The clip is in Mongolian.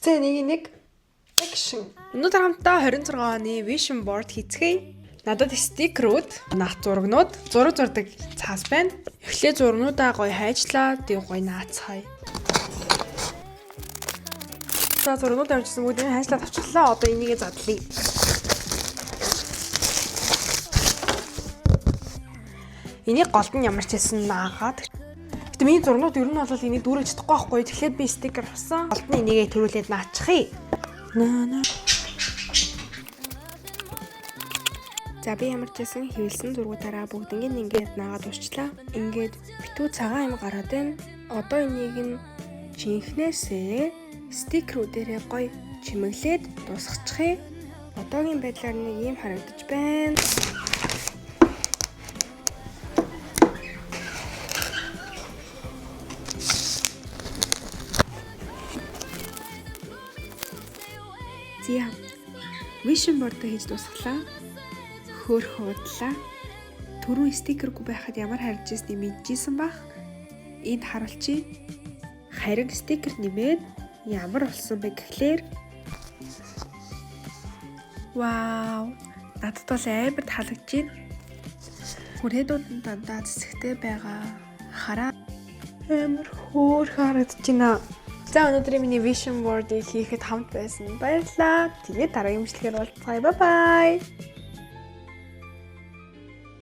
Цэцээ 1 action. Өнөөдөр хамтдаа 26 оны vision board хийцгээе. Надад стикерүүд, нах зурагнууд, зураг зурдаг цаас байна. Эхлээд зурагнуудаа гоё хайжлаа, тэг гоё наацгаая. За зурагнуудаа авчихсан бүгдийг хайжлаад авчлаа. Одоо энийгээ задлая. Энийг голд нь ямар ч хэлсэн наагаад. Гэтэ миний зурнууд ер нь бол энийг дүүрэж чадахгүй байхгүй. Тэгэхээр би стикер авсан. Голд нь энийгээ төрүүлээд наачихъя. За би ямар ч хэлсэн хэвлсэн зургуудаараа бүгднийг ингээд наагаад дуусчлаа. Ингээд битүү цагаан юм гараад байна. Одоо энийг нь жинхнээсээ стикерүүдээрээ гоё чимэглээд дуусгачихъя. Одоогийн байдлаар нэг юм харагдаж байна. Зя. Vision board хийж дуусглаа. Хөөх хуудлаа. Түрүү стикергүй байхад ямар харж ирснийг мэдчихсэн бах. Энд харуулчих. Харин стикер нэмээд ямар болсон бэ гэхлээр вау! Надад бол амар таалагдж байна. Хүрээдүүд нь дандаа зэсэгтэй байгаа. Хараа амар хөөх харагдаж байна. За өнөөдрийн миний vision board-ийг хийхэд хамт байсан. Баярлалаа. Тэгээд дараагийн бичлэгээр уулзъя. Bye bye.